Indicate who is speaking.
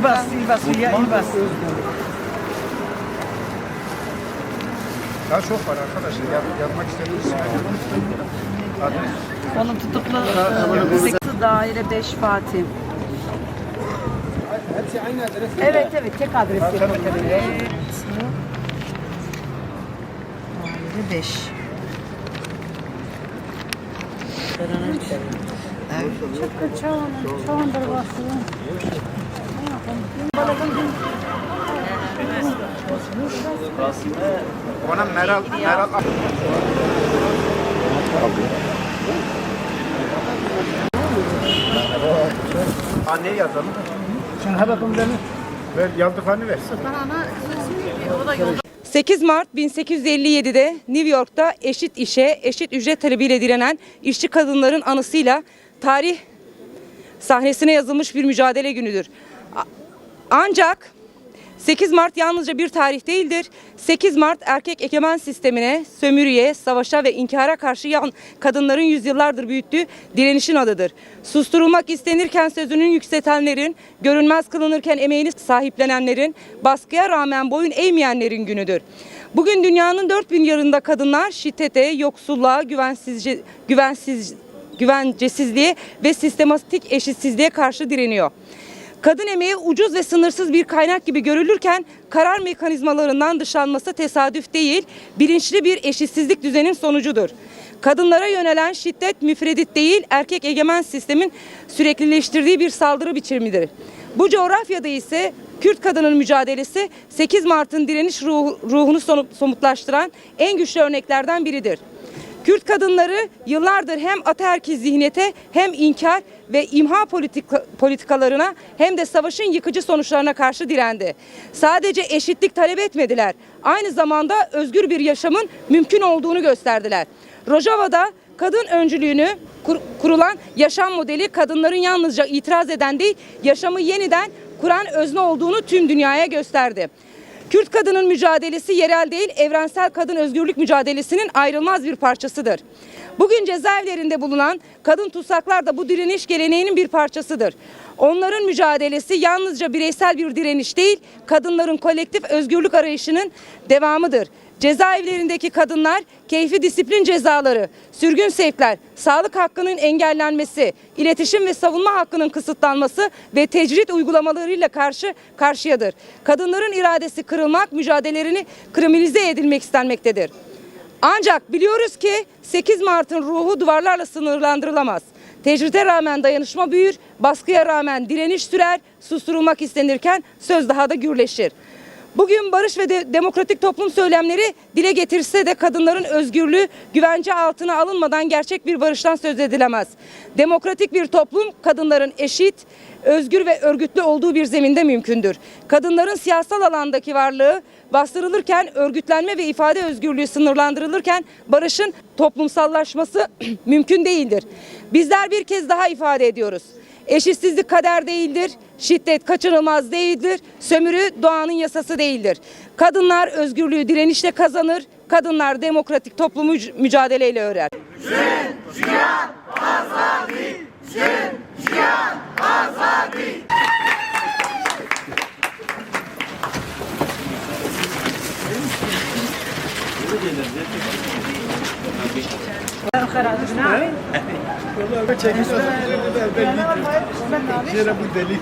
Speaker 1: İlbas, ya İlbas.
Speaker 2: Daha çok var arkadaşlar. Yazmak istediğiniz
Speaker 1: Onun tutuklu daire 5 Fatih.
Speaker 2: hepsi aynı adres.
Speaker 1: Evet, tek adres. Evet. Daire 5.
Speaker 2: Ona Meral Anneye yazalım. Sen haber beni ver, yazdıklarını ver.
Speaker 3: 8 Mart 1857'de New York'ta eşit işe, eşit ücret talebiyle direnen işçi kadınların anısıyla tarih sahnesine yazılmış bir mücadele günüdür. Ancak 8 Mart yalnızca bir tarih değildir. 8 Mart erkek egemen sistemine, sömürüye, savaşa ve inkara karşı kadınların yüzyıllardır büyüttüğü direnişin adıdır. Susturulmak istenirken sözünün yükseltenlerin, görünmez kılınırken emeğini sahiplenenlerin, baskıya rağmen boyun eğmeyenlerin günüdür. Bugün dünyanın dört bin yanında kadınlar şiddete, yoksulluğa, güvencesizliğe ve sistematik eşitsizliğe karşı direniyor. Kadın emeği ucuz ve sınırsız bir kaynak gibi görülürken karar mekanizmalarından dışlanması tesadüf değil, bilinçli bir eşitsizlik düzenin sonucudur. Kadınlara yönelen şiddet müfredit değil, erkek egemen sistemin süreklileştirdiği bir saldırı biçimidir. Bu coğrafyada ise Kürt kadının mücadelesi 8 Mart'ın direniş ruhunu somutlaştıran en güçlü örneklerden biridir. Kürt kadınları yıllardır hem ataerkil zihniyete hem inkar ve imha politikalarına hem de savaşın yıkıcı sonuçlarına karşı direndi. Sadece eşitlik talep etmediler. Aynı zamanda özgür bir yaşamın mümkün olduğunu gösterdiler. Rojava'da kadın öncülüğünü kurulan yaşam modeli kadınların yalnızca itiraz eden değil, yaşamı yeniden kuran özne olduğunu tüm dünyaya gösterdi. Kürt kadının mücadelesi yerel değil, evrensel kadın özgürlük mücadelesinin ayrılmaz bir parçasıdır. Bugün cezaevlerinde bulunan kadın tutsaklar da bu direniş geleneğinin bir parçasıdır. Onların mücadelesi yalnızca bireysel bir direniş değil, kadınların kolektif özgürlük arayışının devamıdır. Cezaevlerindeki kadınlar keyfi disiplin cezaları, sürgün sevkler, sağlık hakkının engellenmesi, iletişim ve savunma hakkının kısıtlanması ve tecrit uygulamalarıyla karşı karşıyadır. Kadınların iradesi kırılmak, mücadelelerini kriminalize edilmek istenmektedir. Ancak biliyoruz ki 8 Mart'ın ruhu duvarlarla sınırlandırılamaz. Tecrite rağmen dayanışma büyür, baskıya rağmen direniş sürer, susturulmak istenirken söz daha da gürleşir. Bugün barış ve demokratik toplum söylemleri dile getirse de kadınların özgürlüğü güvence altına alınmadan gerçek bir barıştan söz edilemez. Demokratik bir toplum kadınların eşit, özgür ve örgütlü olduğu bir zeminde mümkündür. Kadınların siyasal alandaki varlığı bastırılırken, örgütlenme ve ifade özgürlüğü sınırlandırılırken barışın toplumsallaşması mümkün değildir. Bizler bir kez daha ifade ediyoruz. Eşitsizlik kader değildir, şiddet kaçınılmaz değildir, sömürü doğanın yasası değildir. Kadınlar özgürlüğü direnişle kazanır, kadınlar demokratik toplumu mücadeleyle örer. Jün, Cihan, Azadi! Jün, Cihan, Azadi!
Speaker 2: Bu deli.